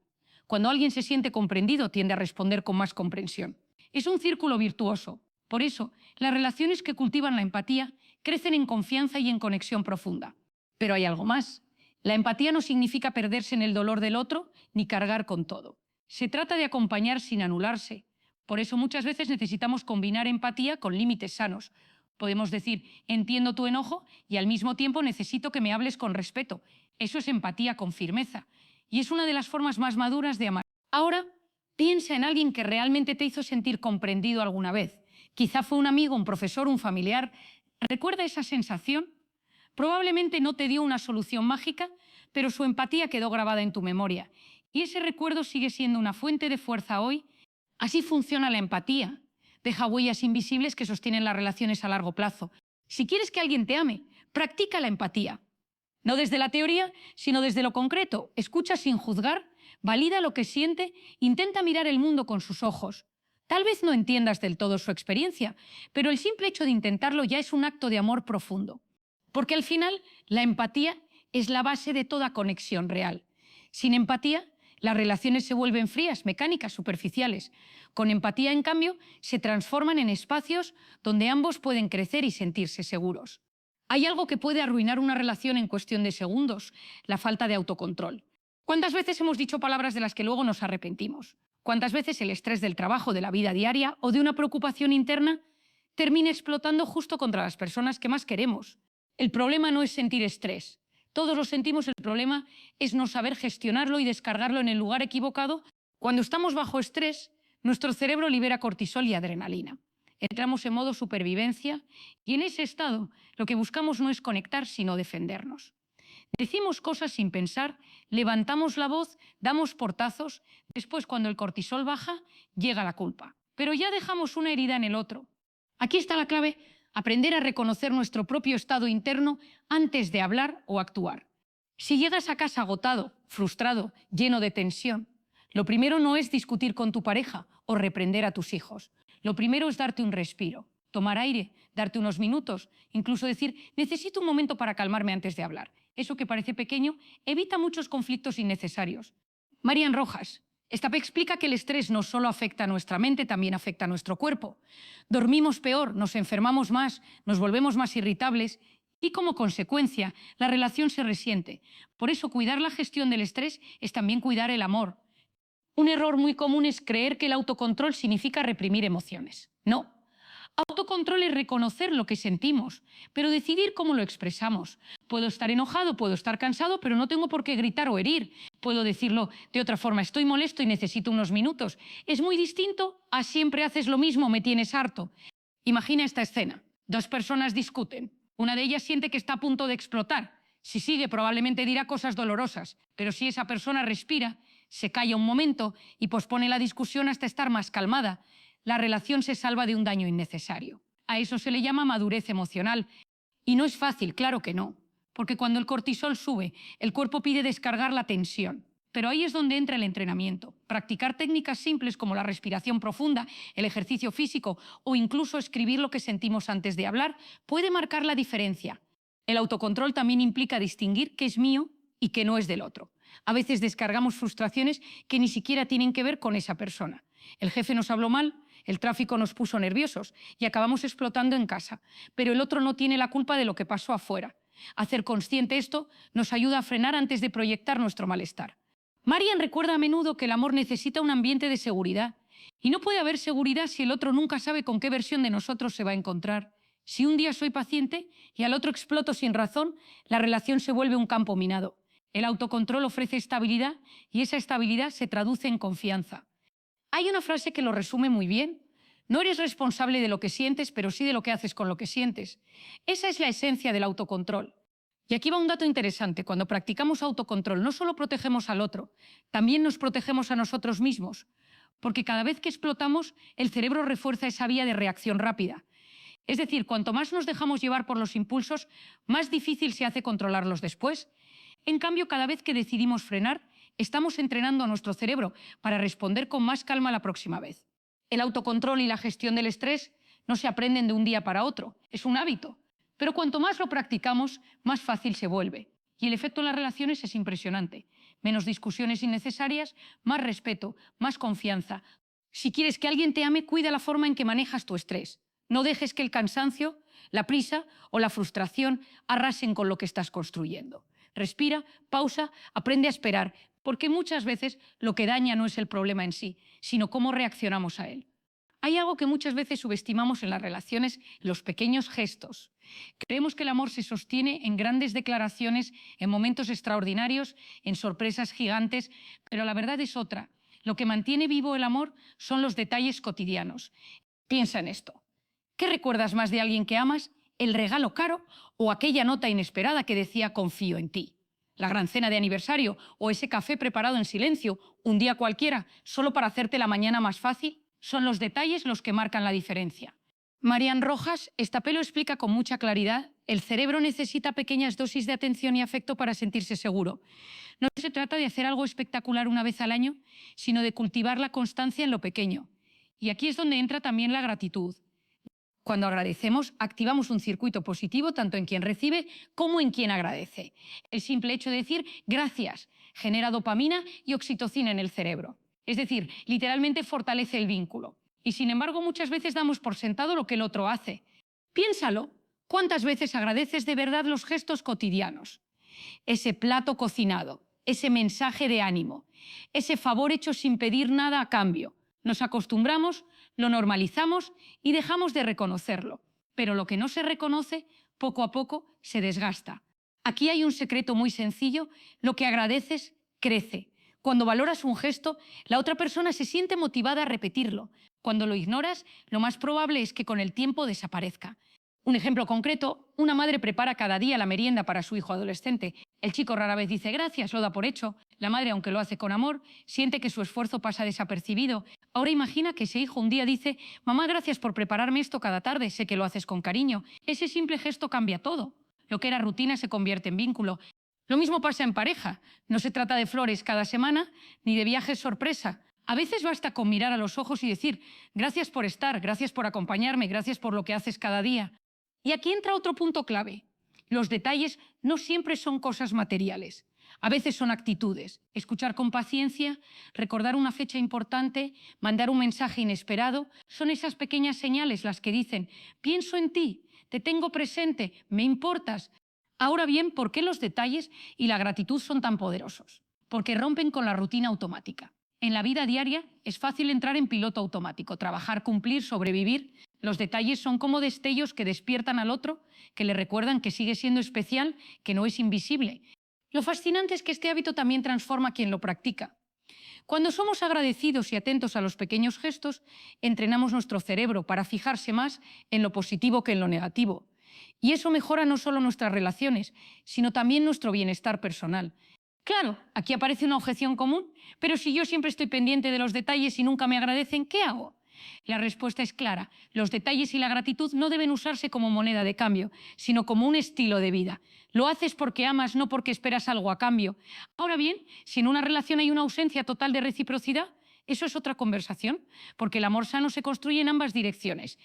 Cuando alguien se siente comprendido, tiende a responder con más comprensión. Es un círculo virtuoso. Por eso, las relaciones que cultivan la empatía crecen en confianza y en conexión profunda. Pero hay algo más. La empatía no significa perderse en el dolor del otro ni cargar con todo. Se trata de acompañar sin anularse. Por eso muchas veces necesitamos combinar empatía con límites sanos. Podemos decir, entiendo tu enojo y al mismo tiempo necesito que me hables con respeto. Eso es empatía con firmeza. Y es una de las formas más maduras de amar. Ahora, piensa en alguien que realmente te hizo sentir comprendido alguna vez. Quizá fue un amigo, un profesor, un familiar. ¿Recuerda esa sensación? Probablemente no te dio una solución mágica, pero su empatía quedó grabada en tu memoria. Y ese recuerdo sigue siendo una fuente de fuerza hoy. Así funciona la empatía. Deja huellas invisibles que sostienen las relaciones a largo plazo. Si quieres que alguien te ame, practica la empatía. No desde la teoría, sino desde lo concreto. Escucha sin juzgar, valida lo que siente, intenta mirar el mundo con sus ojos. Tal vez no entiendas del todo su experiencia, pero el simple hecho de intentarlo ya es un acto de amor profundo. Porque al final, la empatía es la base de toda conexión real. Sin empatía, las relaciones se vuelven frías, mecánicas, superficiales. Con empatía, en cambio, se transforman en espacios donde ambos pueden crecer y sentirse seguros. Hay algo que puede arruinar una relación en cuestión de segundos: la falta de autocontrol. ¿Cuántas veces hemos dicho palabras de las que luego nos arrepentimos? ¿Cuántas veces el estrés del trabajo, de la vida diaria o de una preocupación interna termina explotando justo contra las personas que más queremos? El problema no es sentir estrés. Todos lo sentimos, el problema es no saber gestionarlo y descargarlo en el lugar equivocado. Cuando estamos bajo estrés, nuestro cerebro libera cortisol y adrenalina. Entramos en modo supervivencia y en ese estado lo que buscamos no es conectar, sino defendernos. Decimos cosas sin pensar, levantamos la voz, damos portazos. Después, cuando el cortisol baja, llega la culpa. Pero ya dejamos una herida en el otro. Aquí está la clave: aprender a reconocer nuestro propio estado interno antes de hablar o actuar. Si llegas a casa agotado, frustrado, lleno de tensión, lo primero no es discutir con tu pareja o reprender a tus hijos. Lo primero es darte un respiro, tomar aire, darte unos minutos, incluso decir necesito un momento para calmarme antes de hablar. Eso que parece pequeño evita muchos conflictos innecesarios. Marian Rojas. Esta explica que el estrés no solo afecta a nuestra mente, también afecta a nuestro cuerpo. Dormimos peor, nos enfermamos más, nos volvemos más irritables y, como consecuencia, la relación se resiente. Por eso, cuidar la gestión del estrés es también cuidar el amor. Un error muy común es creer que el autocontrol significa reprimir emociones. No. Autocontrol es reconocer lo que sentimos, pero decidir cómo lo expresamos. Puedo estar enojado, puedo estar cansado, pero no tengo por qué gritar o herir. Puedo decirlo de otra forma: estoy molesto y necesito unos minutos. Es muy distinto a siempre haces lo mismo, me tienes harto. Imagina esta escena. Dos personas discuten. Una de ellas siente que está a punto de explotar. Si sigue, probablemente dirá cosas dolorosas, pero si esa persona respira, se calla un momento y pospone la discusión hasta estar más calmada, la relación se salva de un daño innecesario. A eso se le llama madurez emocional. Y no es fácil, claro que no, porque cuando el cortisol sube, el cuerpo pide descargar la tensión. Pero ahí es donde entra el entrenamiento. Practicar técnicas simples como la respiración profunda, el ejercicio físico o incluso escribir lo que sentimos antes de hablar puede marcar la diferencia. El autocontrol también implica distinguir qué es mío y qué no es del otro. A veces descargamos frustraciones que ni siquiera tienen que ver con esa persona. El jefe nos habló mal, el tráfico nos puso nerviosos y acabamos explotando en casa. Pero el otro no tiene la culpa de lo que pasó afuera. Hacer consciente esto nos ayuda a frenar antes de proyectar nuestro malestar. Marian recuerda a menudo que el amor necesita un ambiente de seguridad. Y no puede haber seguridad si el otro nunca sabe con qué versión de nosotros se va a encontrar. Si un día soy paciente y al otro exploto sin razón, la relación se vuelve un campo minado. El autocontrol ofrece estabilidad y esa estabilidad se traduce en confianza. Hay una frase que lo resume muy bien. No eres responsable de lo que sientes, pero sí de lo que haces con lo que sientes. Esa es la esencia del autocontrol. Y aquí va un dato interesante. Cuando practicamos autocontrol, no solo protegemos al otro, también nos protegemos a nosotros mismos. Porque cada vez que explotamos, el cerebro refuerza esa vía de reacción rápida. Es decir, cuanto más nos dejamos llevar por los impulsos, más difícil se hace controlarlos después. En cambio, cada vez que decidimos frenar, estamos entrenando a nuestro cerebro para responder con más calma la próxima vez. El autocontrol y la gestión del estrés no se aprenden de un día para otro, es un hábito. Pero cuanto más lo practicamos, más fácil se vuelve. Y el efecto en las relaciones es impresionante. Menos discusiones innecesarias, más respeto, más confianza. Si quieres que alguien te ame, cuida la forma en que manejas tu estrés. No dejes que el cansancio, la prisa o la frustración arrasen con lo que estás construyendo. Respira, pausa, aprende a esperar, porque muchas veces lo que daña no es el problema en sí, sino cómo reaccionamos a él. Hay algo que muchas veces subestimamos en las relaciones, los pequeños gestos. Creemos que el amor se sostiene en grandes declaraciones, en momentos extraordinarios, en sorpresas gigantes, pero la verdad es otra. Lo que mantiene vivo el amor son los detalles cotidianos. Piensa en esto. ¿Qué recuerdas más de alguien que amas? ¿El regalo caro o aquella nota inesperada que decía confío en ti? ¿La gran cena de aniversario o ese café preparado en silencio, un día cualquiera, solo para hacerte la mañana más fácil? Son los detalles los que marcan la diferencia. Marian Rojas Estapé lo explica con mucha claridad. El cerebro necesita pequeñas dosis de atención y afecto para sentirse seguro. No se trata de hacer algo espectacular una vez al año, sino de cultivar la constancia en lo pequeño. Y aquí es donde entra también la gratitud. Cuando agradecemos, activamos un circuito positivo tanto en quien recibe como en quien agradece. El simple hecho de decir gracias genera dopamina y oxitocina en el cerebro. Es decir, literalmente fortalece el vínculo. Y sin embargo, muchas veces damos por sentado lo que el otro hace. Piénsalo, ¿cuántas veces agradeces de verdad los gestos cotidianos? Ese plato cocinado, ese mensaje de ánimo, ese favor hecho sin pedir nada a cambio. Nos acostumbramos, lo normalizamos y dejamos de reconocerlo. Pero lo que no se reconoce, poco a poco se desgasta. Aquí hay un secreto muy sencillo: lo que agradeces crece. Cuando valoras un gesto, la otra persona se siente motivada a repetirlo. Cuando lo ignoras, lo más probable es que con el tiempo desaparezca. Un ejemplo concreto: una madre prepara cada día la merienda para su hijo adolescente. El chico rara vez dice gracias, lo da por hecho. La madre, aunque lo hace con amor, siente que su esfuerzo pasa desapercibido. Ahora imagina que ese hijo un día dice: mamá, gracias por prepararme esto cada tarde, sé que lo haces con cariño. Ese simple gesto cambia todo. Lo que era rutina se convierte en vínculo. Lo mismo pasa en pareja. No se trata de flores cada semana ni de viajes sorpresa. A veces basta con mirar a los ojos y decir gracias por estar, gracias por acompañarme, gracias por lo que haces cada día. Y aquí entra otro punto clave. Los detalles no siempre son cosas materiales. A veces son actitudes. Escuchar con paciencia, recordar una fecha importante, mandar un mensaje inesperado. Son esas pequeñas señales las que dicen pienso en ti, te tengo presente, me importas. Ahora bien, ¿por qué los detalles y la gratitud son tan poderosos? Porque rompen con la rutina automática. En la vida diaria es fácil entrar en piloto automático, trabajar, cumplir, sobrevivir. Los detalles son como destellos que despiertan al otro, que le recuerdan que sigue siendo especial, que no es invisible. Lo fascinante es que este hábito también transforma a quien lo practica. Cuando somos agradecidos y atentos a los pequeños gestos, entrenamos nuestro cerebro para fijarse más en lo positivo que en lo negativo. Y eso mejora no solo nuestras relaciones, sino también nuestro bienestar personal. Claro, aquí aparece una objeción común, pero si yo siempre estoy pendiente de los detalles y nunca me agradecen, ¿qué hago? La respuesta es clara. Los detalles y la gratitud no deben usarse como moneda de cambio, sino como un estilo de vida. Lo haces porque amas, no porque esperas algo a cambio. Ahora bien, si en una relación hay una ausencia total de reciprocidad, eso es otra conversación, porque el amor sano se construye en ambas direcciones.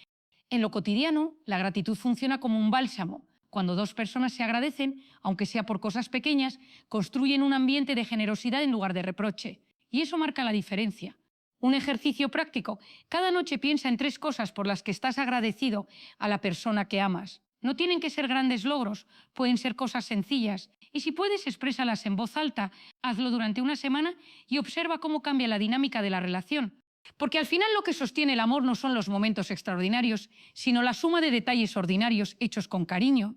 En lo cotidiano, la gratitud funciona como un bálsamo. Cuando dos personas se agradecen, aunque sea por cosas pequeñas, construyen un ambiente de generosidad en lugar de reproche. Y eso marca la diferencia. Un ejercicio práctico: cada noche piensa en 3 cosas por las que estás agradecido a la persona que amas. No tienen que ser grandes logros, pueden ser cosas sencillas. Y si puedes, exprésalas en voz alta, hazlo durante una semana y observa cómo cambia la dinámica de la relación. Porque al final lo que sostiene el amor no son los momentos extraordinarios, sino la suma de detalles ordinarios hechos con cariño.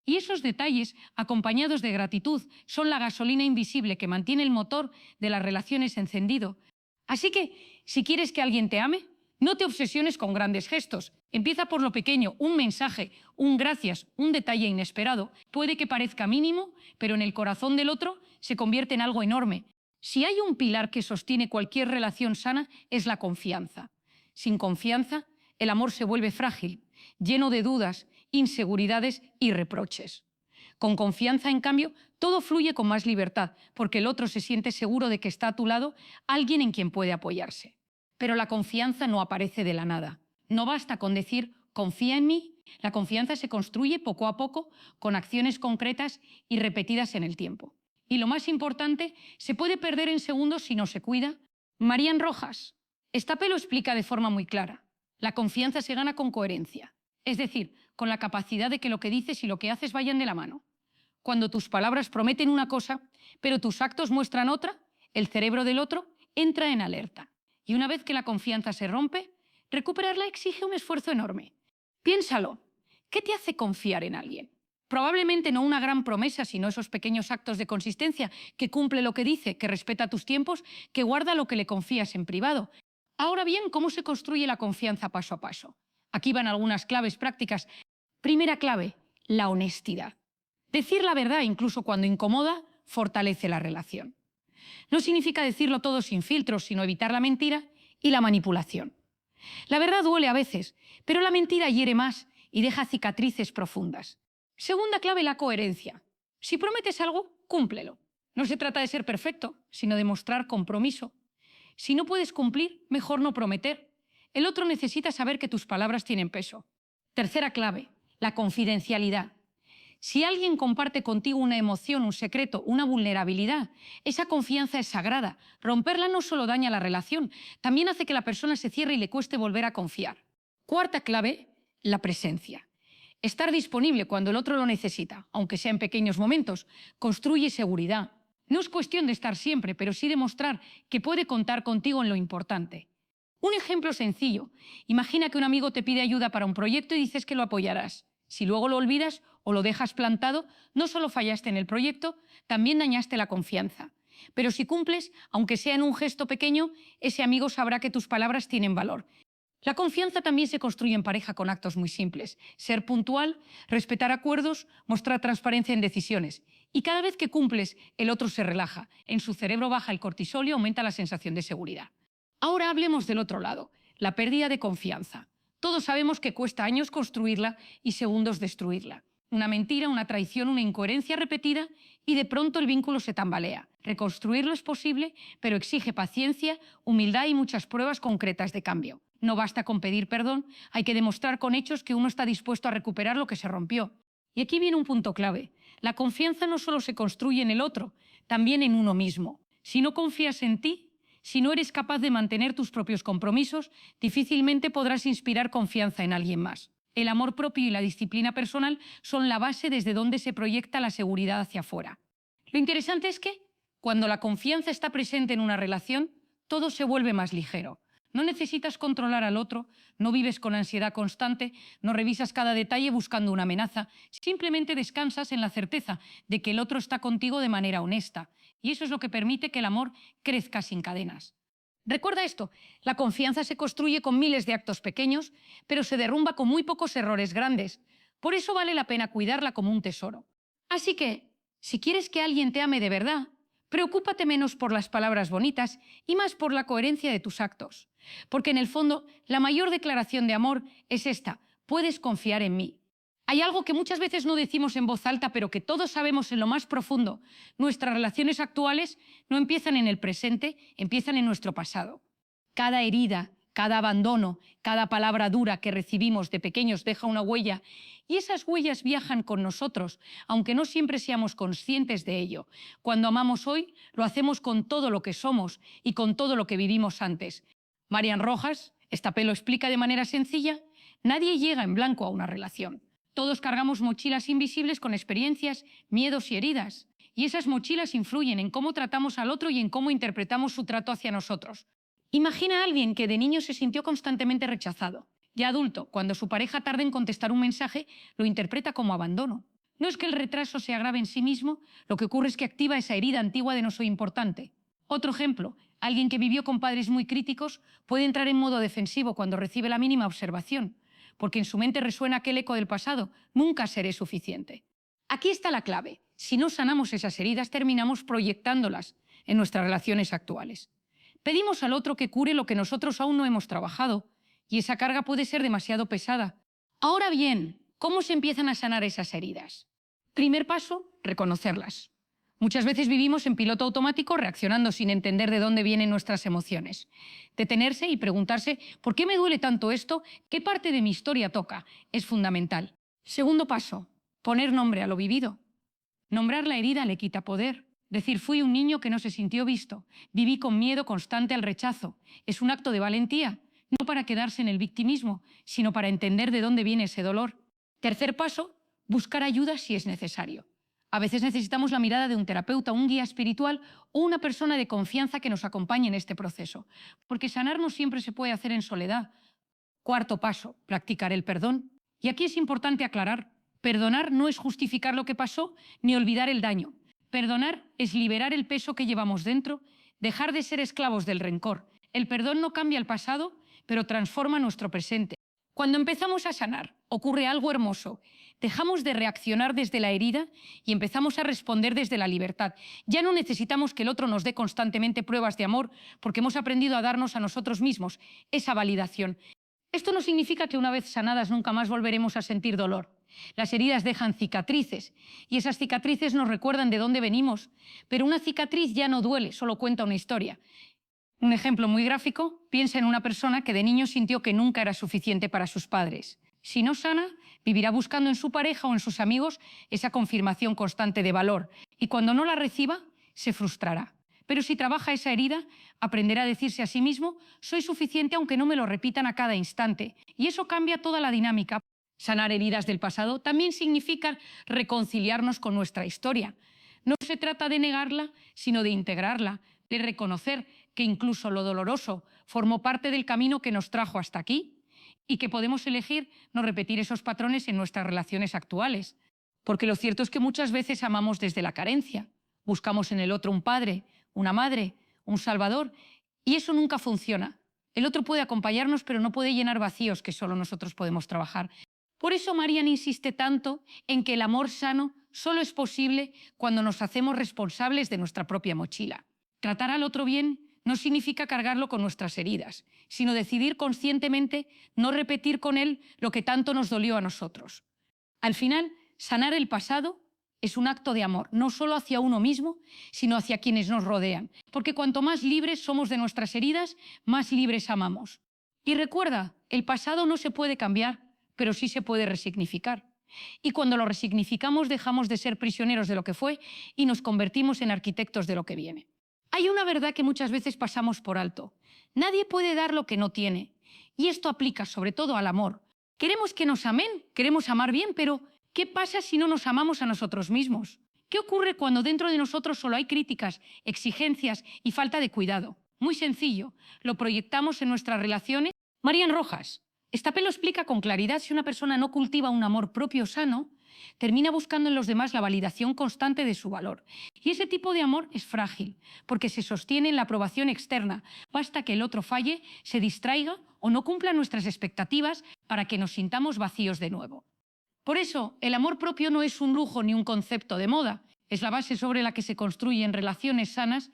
Y esos detalles, acompañados de gratitud, son la gasolina invisible que mantiene el motor de las relaciones encendido. Así que, si quieres que alguien te ame, no te obsesiones con grandes gestos. Empieza por lo pequeño, un mensaje, un gracias, un detalle inesperado. Puede que parezca mínimo, pero en el corazón del otro se convierte en algo enorme. Si hay un pilar que sostiene cualquier relación sana, es la confianza. Sin confianza, el amor se vuelve frágil, lleno de dudas, inseguridades y reproches. Con confianza, en cambio, todo fluye con más libertad, porque el otro se siente seguro de que está a tu lado alguien en quien puede apoyarse. Pero la confianza no aparece de la nada. No basta con decir «confía en mí». La confianza se construye poco a poco con acciones concretas y repetidas en el tiempo. Y lo más importante, se puede perder en segundos si no se cuida. Marian Rojas. Esta lo explica de forma muy clara. La confianza se gana con coherencia. Es decir, con la capacidad de que lo que dices y lo que haces vayan de la mano. Cuando tus palabras prometen una cosa, pero tus actos muestran otra, el cerebro del otro entra en alerta. Y una vez que la confianza se rompe, recuperarla exige un esfuerzo enorme. Piénsalo. ¿Qué te hace confiar en alguien? Probablemente no una gran promesa, sino esos pequeños actos de consistencia, que cumple lo que dice, que respeta tus tiempos, que guarda lo que le confías en privado. Ahora bien, ¿cómo se construye la confianza paso a paso? Aquí van algunas claves prácticas. Primera clave, la honestidad. Decir la verdad, incluso cuando incomoda, fortalece la relación. No significa decirlo todo sin filtros, sino evitar la mentira y la manipulación. La verdad duele a veces, pero la mentira hiere más y deja cicatrices profundas. Segunda clave, la coherencia. Si prometes algo, cúmplelo. No se trata de ser perfecto, sino de mostrar compromiso. Si no puedes cumplir, mejor no prometer. El otro necesita saber que tus palabras tienen peso. Tercera clave, la confidencialidad. Si alguien comparte contigo una emoción, un secreto, una vulnerabilidad, esa confianza es sagrada. Romperla no solo daña la relación, también hace que la persona se cierre y le cueste volver a confiar. Cuarta clave, la presencia. Estar disponible cuando el otro lo necesita, aunque sea en pequeños momentos, construye seguridad. No es cuestión de estar siempre, pero sí demostrar que puede contar contigo en lo importante. Un ejemplo sencillo. Imagina que un amigo te pide ayuda para un proyecto y dices que lo apoyarás. Si luego lo olvidas o lo dejas plantado, no solo fallaste en el proyecto, también dañaste la confianza. Pero si cumples, aunque sea en un gesto pequeño, ese amigo sabrá que tus palabras tienen valor. La confianza también se construye en pareja con actos muy simples. Ser puntual, respetar acuerdos, mostrar transparencia en decisiones. Y cada vez que cumples, el otro se relaja. En su cerebro baja el cortisol y aumenta la sensación de seguridad. Ahora hablemos del otro lado, la pérdida de confianza. Todos sabemos que cuesta años construirla y segundos destruirla. Una mentira, una traición, una incoherencia repetida y de pronto el vínculo se tambalea. Reconstruirlo es posible, pero exige paciencia, humildad y muchas pruebas concretas de cambio. No basta con pedir perdón, hay que demostrar con hechos que uno está dispuesto a recuperar lo que se rompió. Y aquí viene un punto clave. La confianza no solo se construye en el otro, también en uno mismo. Si no confías en ti, si no eres capaz de mantener tus propios compromisos, difícilmente podrás inspirar confianza en alguien más. El amor propio y la disciplina personal son la base desde donde se proyecta la seguridad hacia afuera. Lo interesante es que, cuando la confianza está presente en una relación, todo se vuelve más ligero. No necesitas controlar al otro, no vives con ansiedad constante, no revisas cada detalle buscando una amenaza, simplemente descansas en la certeza de que el otro está contigo de manera honesta. Y eso es lo que permite que el amor crezca sin cadenas. Recuerda esto, la confianza se construye con miles de actos pequeños, pero se derrumba con muy pocos errores grandes. Por eso vale la pena cuidarla como un tesoro. Así que, si quieres que alguien te ame de verdad, preocúpate menos por las palabras bonitas y más por la coherencia de tus actos. Porque en el fondo, la mayor declaración de amor es esta: puedes confiar en mí. Hay algo que muchas veces no decimos en voz alta, pero que todos sabemos en lo más profundo. Nuestras relaciones actuales no empiezan en el presente, empiezan en nuestro pasado. Cada herida, cada abandono, cada palabra dura que recibimos de pequeños deja una huella, y esas huellas viajan con nosotros, aunque no siempre seamos conscientes de ello. Cuando amamos hoy, lo hacemos con todo lo que somos y con todo lo que vivimos antes. Marian Rojas, esta lo explica de manera sencilla: nadie llega en blanco a una relación. Todos cargamos mochilas invisibles con experiencias, miedos y heridas. Y esas mochilas influyen en cómo tratamos al otro y en cómo interpretamos su trato hacia nosotros. Imagina a alguien que de niño se sintió constantemente rechazado. Ya adulto, cuando su pareja tarda en contestar un mensaje, lo interpreta como abandono. No es que el retraso sea grave en sí mismo, lo que ocurre es que activa esa herida antigua de no soy importante. Otro ejemplo, alguien que vivió con padres muy críticos puede entrar en modo defensivo cuando recibe la mínima observación, porque en su mente resuena aquel eco del pasado, nunca seré suficiente. Aquí está la clave. Si no sanamos esas heridas, terminamos proyectándolas en nuestras relaciones actuales. Pedimos al otro que cure lo que nosotros aún no hemos trabajado, y esa carga puede ser demasiado pesada. Ahora bien, ¿cómo se empiezan a sanar esas heridas? Primer paso, reconocerlas. Muchas veces vivimos en piloto automático reaccionando sin entender de dónde vienen nuestras emociones. Detenerse y preguntarse ¿por qué me duele tanto esto? ¿Qué parte de mi historia toca? Es fundamental. Segundo paso, poner nombre a lo vivido. Nombrar la herida le quita poder. Decir fui un niño que no se sintió visto, viví con miedo constante al rechazo. Es un acto de valentía, no para quedarse en el victimismo, sino para entender de dónde viene ese dolor. Tercer paso, buscar ayuda si es necesario. A veces necesitamos la mirada de un terapeuta, un guía espiritual o una persona de confianza que nos acompañe en este proceso, porque sanar no siempre se puede hacer en soledad. Cuarto paso, practicar el perdón. Y aquí es importante aclarar, perdonar no es justificar lo que pasó ni olvidar el daño. Perdonar es liberar el peso que llevamos dentro, dejar de ser esclavos del rencor. El perdón no cambia el pasado, pero transforma nuestro presente. Cuando empezamos a sanar, ocurre algo hermoso. Dejamos de reaccionar desde la herida y empezamos a responder desde la libertad. Ya no necesitamos que el otro nos dé constantemente pruebas de amor porque hemos aprendido a darnos a nosotros mismos esa validación. Esto no significa que una vez sanadas nunca más volveremos a sentir dolor. Las heridas dejan cicatrices y esas cicatrices nos recuerdan de dónde venimos. Pero una cicatriz ya no duele, solo cuenta una historia. Un ejemplo muy gráfico, piensa en una persona que de niño sintió que nunca era suficiente para sus padres. Si no sana, vivirá buscando en su pareja o en sus amigos esa confirmación constante de valor y cuando no la reciba, se frustrará. Pero si trabaja esa herida, aprenderá a decirse a sí mismo soy suficiente aunque no me lo repitan a cada instante y eso cambia toda la dinámica. Sanar heridas del pasado también significa reconciliarnos con nuestra historia. No se trata de negarla, sino de integrarla, de reconocer que incluso lo doloroso formó parte del camino que nos trajo hasta aquí y que podemos elegir no repetir esos patrones en nuestras relaciones actuales. Porque lo cierto es que muchas veces amamos desde la carencia. Buscamos en el otro un padre, una madre, un salvador, y eso nunca funciona. El otro puede acompañarnos, pero no puede llenar vacíos que solo nosotros podemos trabajar. Por eso Marian insiste tanto en que el amor sano solo es posible cuando nos hacemos responsables de nuestra propia mochila. Tratar al otro bien no significa cargarlo con nuestras heridas, sino decidir conscientemente no repetir con él lo que tanto nos dolió a nosotros. Al final, sanar el pasado es un acto de amor, no solo hacia uno mismo, sino hacia quienes nos rodean. Porque cuanto más libres somos de nuestras heridas, más libres amamos. Y recuerda, el pasado no se puede cambiar, pero sí se puede resignificar. Y cuando lo resignificamos, dejamos de ser prisioneros de lo que fue y nos convertimos en arquitectos de lo que viene. Hay una verdad que muchas veces pasamos por alto. Nadie puede dar lo que no tiene. Y esto aplica sobre todo al amor. Queremos que nos amen, queremos amar bien, pero ¿qué pasa si no nos amamos a nosotros mismos? ¿Qué ocurre cuando dentro de nosotros solo hay críticas, exigencias y falta de cuidado? Muy sencillo, lo proyectamos en nuestras relaciones. Marian Rojas. Estapé lo explica con claridad. Si una persona no cultiva un amor propio sano, termina buscando en los demás la validación constante de su valor. Y ese tipo de amor es frágil, porque se sostiene en la aprobación externa. Basta que el otro falle, se distraiga o no cumpla nuestras expectativas para que nos sintamos vacíos de nuevo. Por eso, el amor propio no es un lujo ni un concepto de moda. Es la base sobre la que se construyen relaciones sanas.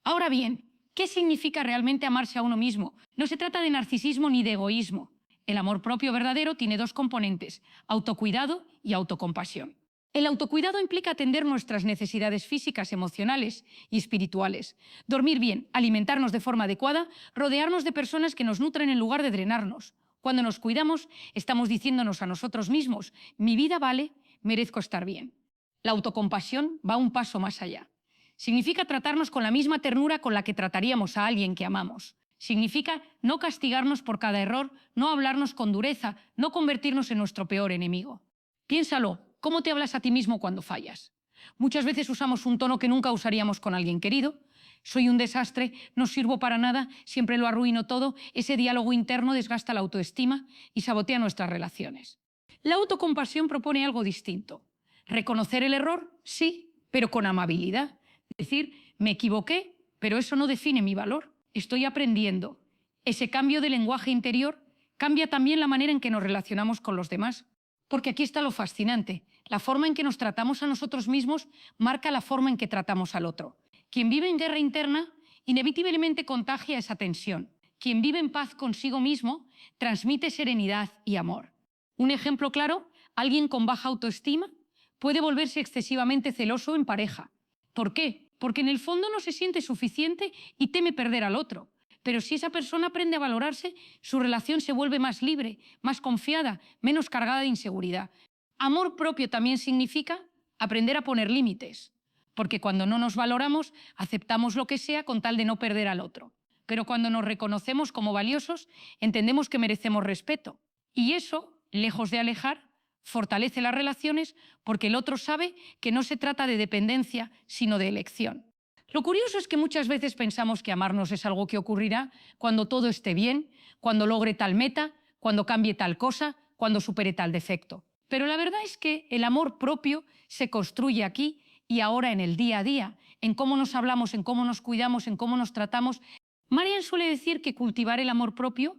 Ahora bien, ¿qué significa realmente amarse a uno mismo? No se trata de narcisismo ni de egoísmo. El amor propio verdadero tiene dos componentes, autocuidado y autocompasión. El autocuidado implica atender nuestras necesidades físicas, emocionales y espirituales, dormir bien, alimentarnos de forma adecuada, rodearnos de personas que nos nutren en lugar de drenarnos. Cuando nos cuidamos, estamos diciéndonos a nosotros mismos, mi vida vale, merezco estar bien. La autocompasión va un paso más allá. Significa tratarnos con la misma ternura con la que trataríamos a alguien que amamos. Significa no castigarnos por cada error, no hablarnos con dureza, no convertirnos en nuestro peor enemigo. Piénsalo, ¿cómo te hablas a ti mismo cuando fallas? Muchas veces usamos un tono que nunca usaríamos con alguien querido. Soy un desastre, no sirvo para nada, siempre lo arruino todo. Ese diálogo interno desgasta la autoestima y sabotea nuestras relaciones. La autocompasión propone algo distinto. Reconocer el error, sí, pero con amabilidad. Es decir, me equivoqué, pero eso no define mi valor. Estoy aprendiendo. Ese cambio de lenguaje interior cambia también la manera en que nos relacionamos con los demás. Porque aquí está lo fascinante. La forma en que nos tratamos a nosotros mismos marca la forma en que tratamos al otro. Quien vive en guerra interna inevitablemente contagia esa tensión. Quien vive en paz consigo mismo transmite serenidad y amor. Un ejemplo claro, alguien con baja autoestima puede volverse excesivamente celoso en pareja. ¿Por qué? Porque en el fondo no se siente suficiente y teme perder al otro. Pero si esa persona aprende a valorarse, su relación se vuelve más libre, más confiada, menos cargada de inseguridad. Amor propio también significa aprender a poner límites, porque cuando no nos valoramos, aceptamos lo que sea con tal de no perder al otro. Pero cuando nos reconocemos como valiosos, entendemos que merecemos respeto. Y eso, lejos de alejar, fortalece las relaciones porque el otro sabe que no se trata de dependencia, sino de elección. Lo curioso es que muchas veces pensamos que amarnos es algo que ocurrirá cuando todo esté bien, cuando logre tal meta, cuando cambie tal cosa, cuando supere tal defecto. Pero la verdad es que el amor propio se construye aquí y ahora en el día a día, en cómo nos hablamos, en cómo nos cuidamos, en cómo nos tratamos. Marian suele decir que cultivar el amor propio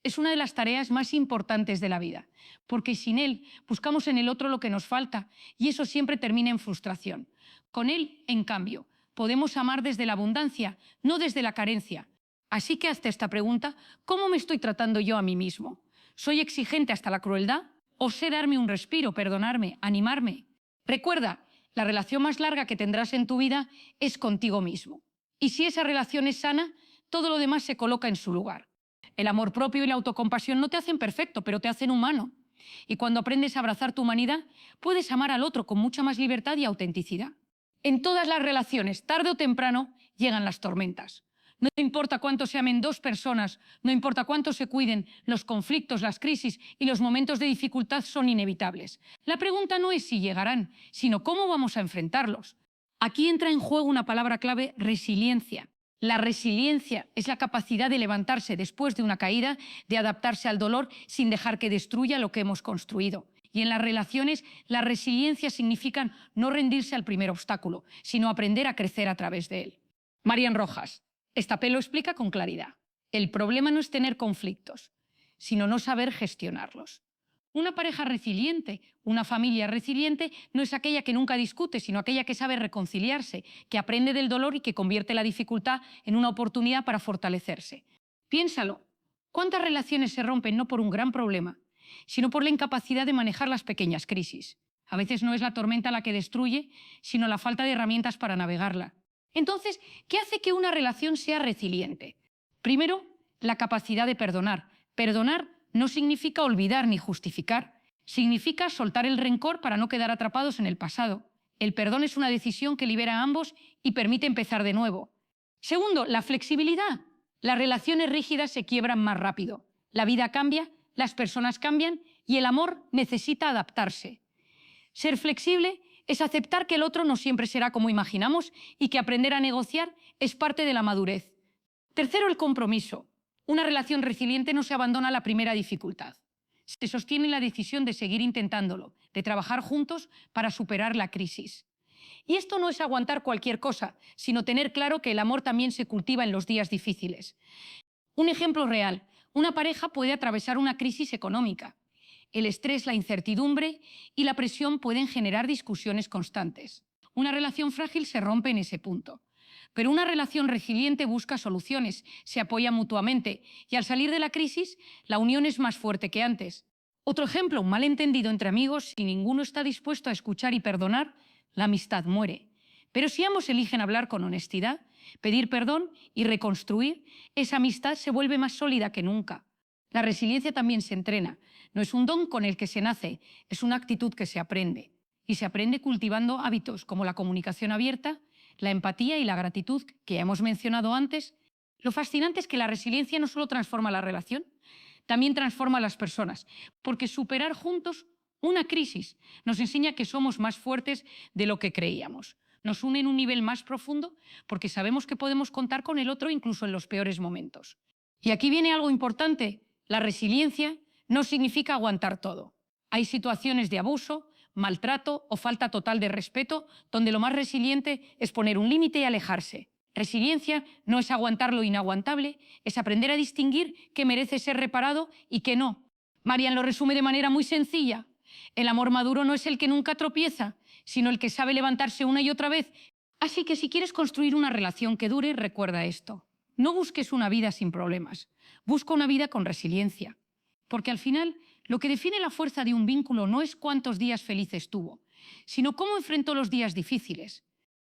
es una de las tareas más importantes de la vida, porque sin él buscamos en el otro lo que nos falta y eso siempre termina en frustración. Con él, en cambio, podemos amar desde la abundancia, no desde la carencia. Así que hasta esta pregunta, ¿cómo me estoy tratando yo a mí mismo? ¿Soy exigente hasta la crueldad? ¿O sé darme un respiro, perdonarme, animarme? Recuerda, la relación más larga que tendrás en tu vida es contigo mismo. Y si esa relación es sana, todo lo demás se coloca en su lugar. El amor propio y la autocompasión no te hacen perfecto, pero te hacen humano. Y cuando aprendes a abrazar tu humanidad, puedes amar al otro con mucha más libertad y autenticidad. En todas las relaciones, tarde o temprano, llegan las tormentas. No importa cuánto se amen dos personas, no importa cuánto se cuiden, los conflictos, las crisis y los momentos de dificultad son inevitables. La pregunta no es si llegarán, sino cómo vamos a enfrentarlos. Aquí entra en juego una palabra clave: resiliencia. La resiliencia es la capacidad de levantarse después de una caída, de adaptarse al dolor sin dejar que destruya lo que hemos construido. Y en las relaciones, la resiliencia significa no rendirse al primer obstáculo, sino aprender a crecer a través de él. Marian Rojas, esta lo explica con claridad. El problema no es tener conflictos, sino no saber gestionarlos. Una pareja resiliente, una familia resiliente, no es aquella que nunca discute, sino aquella que sabe reconciliarse, que aprende del dolor y que convierte la dificultad en una oportunidad para fortalecerse. Piénsalo, ¿cuántas relaciones se rompen no por un gran problema, sino por la incapacidad de manejar las pequeñas crisis? A veces no es la tormenta la que destruye, sino la falta de herramientas para navegarla. Entonces, ¿qué hace que una relación sea resiliente? Primero, la capacidad de perdonar. Perdonar no significa olvidar ni justificar. Significa soltar el rencor para no quedar atrapados en el pasado. El perdón es una decisión que libera a ambos y permite empezar de nuevo. Segundo, la flexibilidad. Las relaciones rígidas se quiebran más rápido. La vida cambia, las personas cambian y el amor necesita adaptarse. Ser flexible es aceptar que el otro no siempre será como imaginamos y que aprender a negociar es parte de la madurez. Tercero, el compromiso. Una relación resiliente no se abandona a la primera dificultad. Se sostiene en la decisión de seguir intentándolo, de trabajar juntos para superar la crisis. Y esto no es aguantar cualquier cosa, sino tener claro que el amor también se cultiva en los días difíciles. Un ejemplo real: una pareja puede atravesar una crisis económica. El estrés, la incertidumbre y la presión pueden generar discusiones constantes. Una relación frágil se rompe en ese punto. Pero una relación resiliente busca soluciones, se apoya mutuamente y al salir de la crisis, la unión es más fuerte que antes. Otro ejemplo, un malentendido entre amigos: si ninguno está dispuesto a escuchar y perdonar, la amistad muere. Pero si ambos eligen hablar con honestidad, pedir perdón y reconstruir, esa amistad se vuelve más sólida que nunca. La resiliencia también se entrena. No es un don con el que se nace, es una actitud que se aprende. Y se aprende cultivando hábitos como la comunicación abierta, la empatía y la gratitud, que ya hemos mencionado antes. Lo fascinante es que la resiliencia no solo transforma la relación, también transforma a las personas, porque superar juntos Una crisis nos enseña que somos más fuertes de lo que creíamos. Nos une en un nivel más profundo porque sabemos que podemos contar con el otro incluso en los peores momentos. Y aquí viene algo importante. La resiliencia no significa aguantar todo. Hay situaciones de abuso, maltrato o falta total de respeto donde lo más resiliente es poner un límite y alejarse. Resiliencia no es aguantar lo inaguantable, es aprender a distinguir qué merece ser reparado y qué no. Marian lo resume de manera muy sencilla. El amor maduro no es el que nunca tropieza, sino el que sabe levantarse una y otra vez. Así que si quieres construir una relación que dure, recuerda esto. No busques una vida sin problemas, busca una vida con resiliencia. Porque al final, lo que define la fuerza de un vínculo no es cuántos días felices tuvo, sino cómo enfrentó los días difíciles.